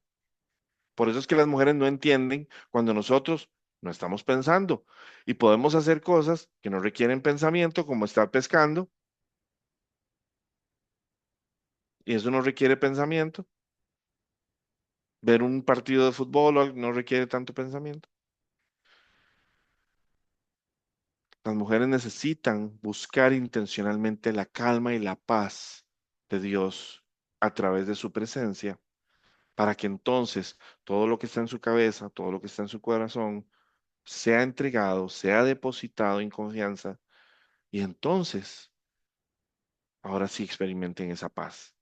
Por eso es que las mujeres no entienden cuando nosotros no estamos pensando y podemos hacer cosas que no requieren pensamiento, como estar pescando, y eso no requiere pensamiento. Ver un partido de fútbol no requiere tanto pensamiento. Las mujeres necesitan buscar intencionalmente la calma y la paz de Dios a través de su presencia, para que entonces todo lo que está en su cabeza, todo lo que está en su corazón, sea entregado, sea depositado en confianza, y entonces, ahora sí experimenten esa paz.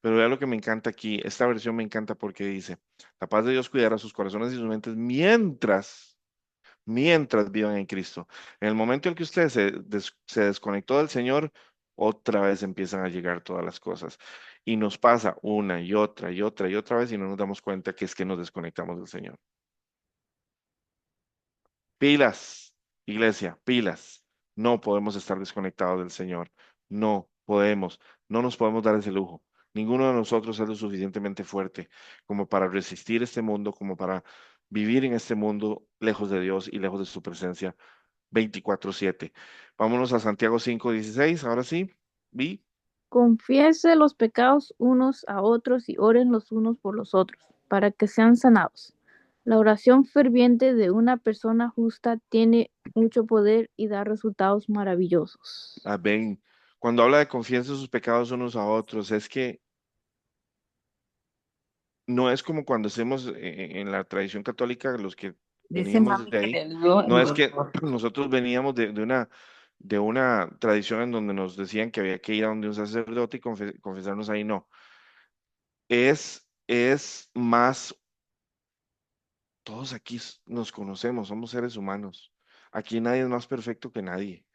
Pero vea lo que me encanta aquí, esta versión me encanta porque dice, la paz de Dios cuidará sus corazones y sus mentes mientras vivan en Cristo. En el momento en que usted se desconectó del Señor, otra vez empiezan a llegar todas las cosas. Y nos pasa una y otra y otra y otra vez y no nos damos cuenta que es que nos desconectamos del Señor. Pilas, iglesia, pilas. No podemos estar desconectados del Señor. No podemos, no nos podemos dar ese lujo. Ninguno de nosotros es lo suficientemente fuerte como para resistir este mundo, como para vivir en este mundo lejos de Dios y lejos de su presencia 24/7. Vámonos a Santiago 5:16. Ahora sí, vi. Confiese los pecados unos a otros y oren los unos por los otros, para que sean sanados. La oración ferviente de una persona justa tiene mucho poder y da resultados maravillosos. Amén. Cuando habla de confianza en sus pecados unos a otros, es que no es como cuando hacemos en la tradición católica, los que Dice veníamos mami de que ahí, le dio no el es que olor. nosotros veníamos de una tradición en donde nos decían que había que ir a donde un sacerdote y confesarnos ahí, no. Es más, todos aquí nos conocemos, somos seres humanos. Aquí nadie es más perfecto que nadie.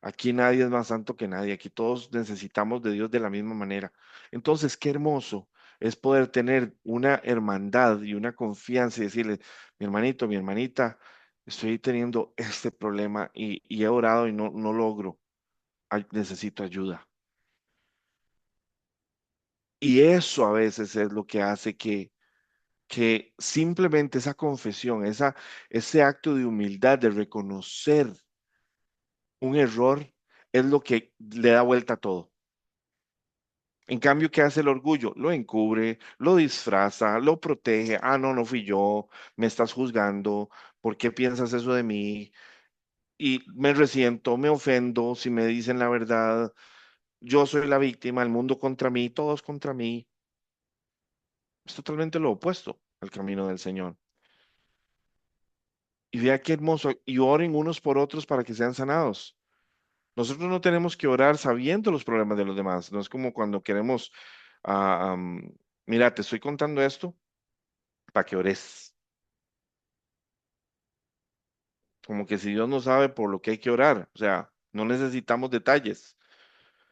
Aquí nadie es más santo que nadie, aquí todos necesitamos de Dios de la misma manera. Entonces, qué hermoso es poder tener una hermandad y una confianza y decirle, mi hermanito, mi hermanita, estoy teniendo este problema y he orado y no logro, necesito ayuda. Y eso a veces es lo que hace que simplemente esa confesión, ese acto de humildad, de reconocer un error, es lo que le da vuelta a todo. En cambio, ¿qué hace el orgullo? Lo encubre, lo disfraza, lo protege. Ah, no, no fui yo, me estás juzgando, ¿por qué piensas eso de mí? Y me resiento, me ofendo si me dicen la verdad. Yo soy la víctima, el mundo contra mí, todos contra mí. Es totalmente lo opuesto al camino del Señor. Y vea qué hermoso. Y oren unos por otros para que sean sanados. Nosotros no tenemos que orar sabiendo los problemas de los demás. No es como cuando queremos, mira, te estoy contando esto para que ores. Como que si Dios no sabe por lo que hay que orar. O sea, no necesitamos detalles.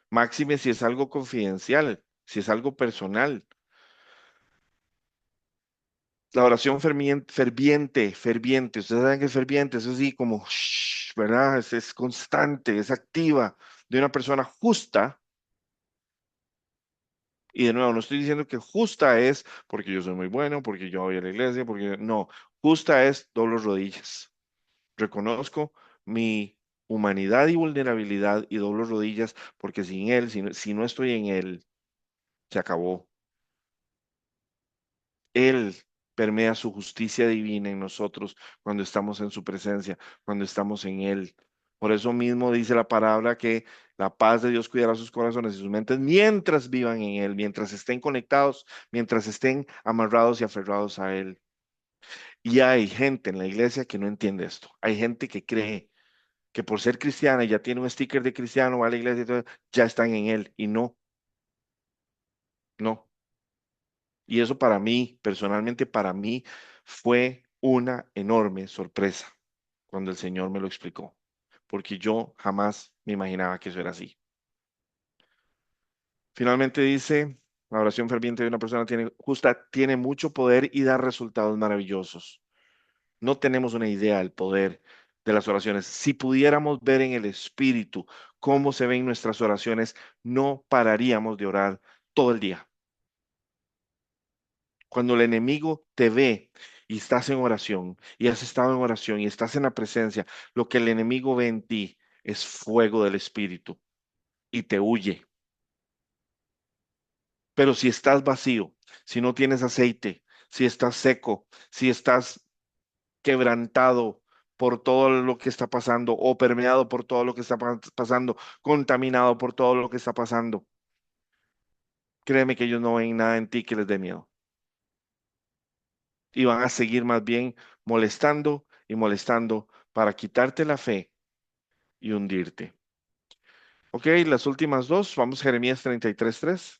Máxime si es algo confidencial, si es algo personal. La oración ferviente. Ustedes saben que es ferviente, eso sí, como, ¿verdad? Es constante, es activa, de una persona justa. Y de nuevo, no estoy diciendo que justa es porque yo soy muy bueno, porque yo voy a la iglesia, porque no. Justa es doblo rodillas. Reconozco mi humanidad y vulnerabilidad y doblo rodillas porque sin Él, si no estoy en Él, se acabó. Él permea su justicia divina en nosotros cuando estamos en su presencia, cuando estamos en Él. Por eso mismo dice la palabra que la paz de Dios cuidará sus corazones y sus mentes mientras vivan en Él, mientras estén conectados, mientras estén amarrados y aferrados a Él. Y hay gente en la iglesia que no entiende esto. Hay gente que cree que por ser cristiana y ya tiene un sticker de cristiano, va a la iglesia y todo, ya están en Él. Y no, no. Y eso para mí, personalmente para mí, fue una enorme sorpresa cuando el Señor me lo explicó, porque yo jamás me imaginaba que eso era así. Finalmente dice, la oración ferviente de una persona justa tiene mucho poder y da resultados maravillosos. No tenemos una idea del poder de las oraciones. Si pudiéramos ver en el Espíritu cómo se ven nuestras oraciones, no pararíamos de orar todo el día. Cuando el enemigo te ve y estás en oración y has estado en oración y estás en la presencia, lo que el enemigo ve en ti es fuego del Espíritu y te huye. Pero si estás vacío, si no tienes aceite, si estás seco, si estás quebrantado por todo lo que está pasando o permeado por todo lo que está pasando, contaminado por todo lo que está pasando, créeme que ellos no ven nada en ti que les dé miedo. Y van a seguir más bien molestando y molestando para quitarte la fe y hundirte. Ok, las últimas dos, vamos a Jeremías 33:3.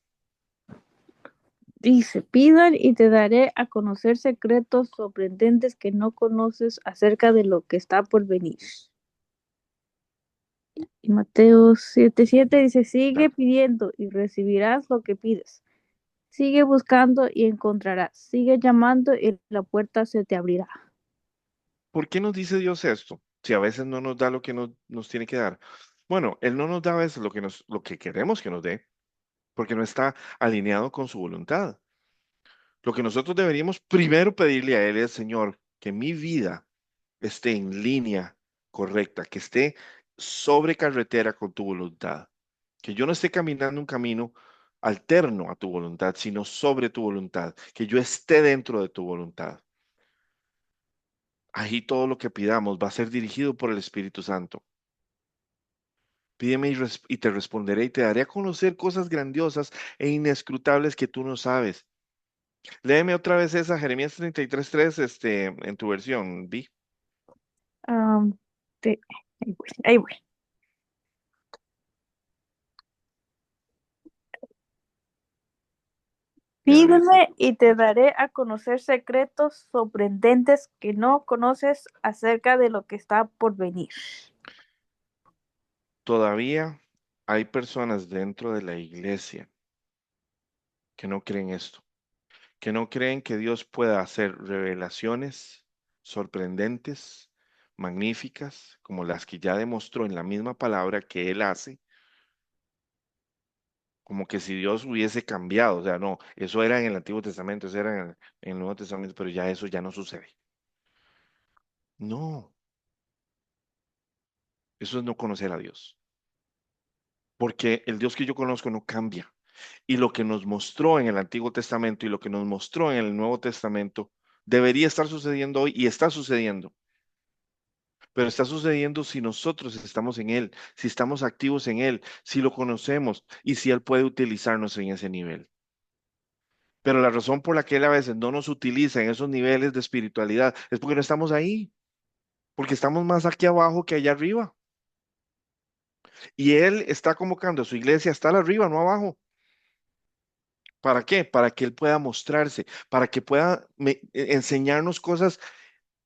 Dice, pidan y te daré a conocer secretos sorprendentes que no conoces acerca de lo que está por venir. Y Mateo 7:7 dice, sigue pidiendo y recibirás lo que pides. Sigue buscando y encontrarás. Sigue llamando y la puerta se te abrirá. ¿Por qué nos dice Dios esto? Si a veces no nos da lo que nos tiene que dar. Bueno, Él no nos da a veces lo que queremos que nos dé, porque no está alineado con su voluntad. Lo que nosotros deberíamos primero pedirle a Él es, Señor, que mi vida esté en línea correcta, que esté sobre carretera con tu voluntad, que yo no esté caminando un camino alterno a tu voluntad, sino sobre tu voluntad, que yo esté dentro de tu voluntad. Ahí todo lo que pidamos va a ser dirigido por el Espíritu Santo. Pídeme y te responderé y te daré a conocer cosas grandiosas e inescrutables que tú no sabes. Léeme otra vez esa Jeremías 33:3, en tu versión, Vi. Am, ahí voy, ahí voy. Ya dice, Pídeme y te daré a conocer secretos sorprendentes que no conoces acerca de lo que está por venir. todavía hay personas dentro de la iglesia que no creen esto, que no creen que Dios pueda hacer revelaciones sorprendentes, magníficas, como las que ya demostró en la misma palabra que Él hace, como que si Dios hubiese cambiado, o sea, no, eso era en el Antiguo Testamento, eso era en el Nuevo Testamento, pero ya eso ya no sucede. No, eso es no conocer a Dios, porque el Dios que yo conozco no cambia. Y lo que nos mostró en el Antiguo Testamento y lo que nos mostró en el Nuevo Testamento debería estar sucediendo hoy y está sucediendo. Pero está sucediendo si nosotros estamos en Él, si estamos activos en Él, si lo conocemos y si Él puede utilizarnos en ese nivel. Pero la razón por la que Él a veces no nos utiliza en esos niveles de espiritualidad es porque no estamos ahí, porque estamos más aquí abajo que allá arriba. Y Él está convocando a su iglesia a estar arriba, no abajo. ¿Para qué? Para que Él pueda mostrarse, para que pueda enseñarnos cosas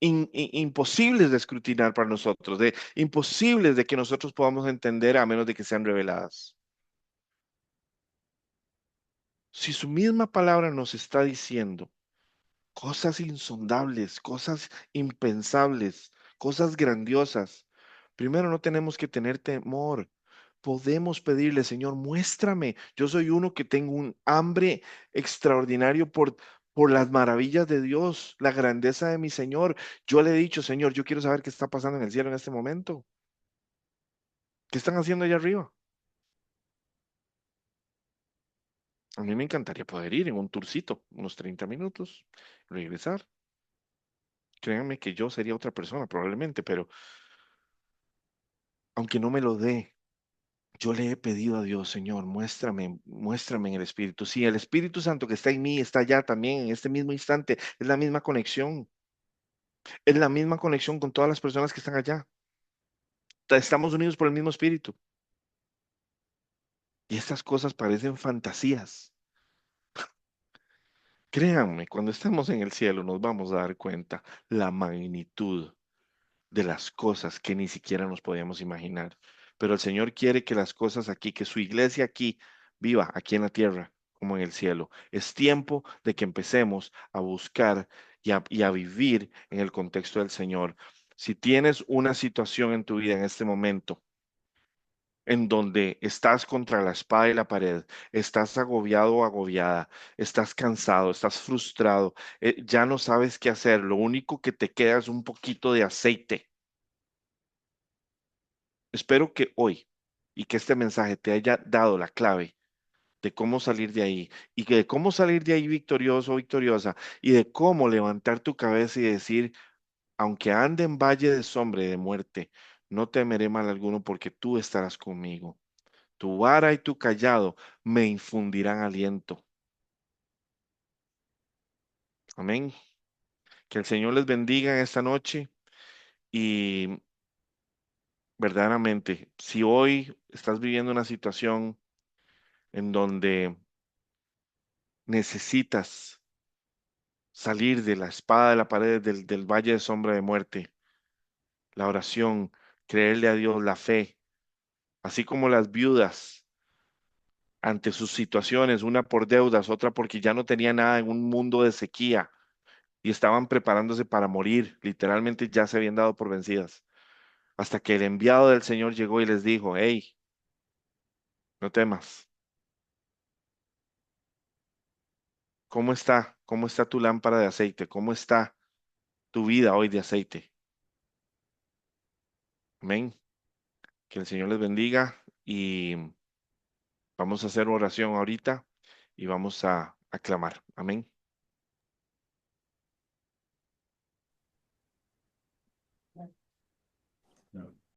imposibles de escrutinar para nosotros, imposibles de que nosotros podamos entender a menos de que sean reveladas. Si su misma palabra nos está diciendo cosas insondables, cosas impensables, cosas grandiosas, primero no tenemos que tener temor. Podemos pedirle, Señor, muéstrame. Yo soy uno que tengo un hambre extraordinario por las maravillas de Dios, la grandeza de mi Señor. Yo le he dicho, Señor, yo quiero saber qué está pasando en el cielo en este momento. ¿Qué están haciendo allá arriba? A mí me encantaría poder ir en un tourcito, unos 30 minutos, regresar. Créanme que yo sería otra persona probablemente, pero aunque no me lo dé, yo le he pedido a Dios, Señor, muéstrame, muéstrame en el Espíritu. Sí, el Espíritu Santo que está en mí está allá también en este mismo instante. Es la misma conexión. Es la misma conexión con todas las personas que están allá. Estamos unidos por el mismo Espíritu. Y estas cosas parecen fantasías. Créanme, cuando estemos en el cielo nos vamos a dar cuenta la magnitud de las cosas que ni siquiera nos podíamos imaginar. Pero el Señor quiere que las cosas aquí, que su iglesia aquí viva, aquí en la tierra, como en el cielo. Es tiempo de que empecemos a buscar y a vivir en el contexto del Señor. Si tienes una situación en tu vida en este momento, en donde estás contra la espada y la pared, estás agobiado o agobiada, estás cansado, estás frustrado, ya no sabes qué hacer, lo único que te queda es un poquito de aceite. Espero que hoy y que este mensaje te haya dado la clave de cómo salir de ahí y que de cómo salir de ahí victorioso o victoriosa y de cómo levantar tu cabeza y decir, aunque ande en valle de sombra y de muerte, no temeré mal alguno porque tú estarás conmigo. Tu vara y tu callado me infundirán aliento. Amén. Que el Señor les bendiga en esta noche y verdaderamente, si hoy estás viviendo una situación en donde necesitas salir de la espada de la pared del valle de sombra de muerte, la oración, creerle a Dios, la fe, así como las viudas ante sus situaciones, una por deudas, otra porque ya no tenía nada en un mundo de sequía y estaban preparándose para morir, literalmente ya se habían dado por vencidas, hasta que el enviado del Señor llegó y les dijo, hey, no temas, ¿cómo está? ¿Cómo está tu lámpara de aceite? ¿Cómo está tu vida hoy de aceite? Amén. Que el Señor les bendiga y vamos a hacer oración ahorita y vamos a clamar. Amén. No.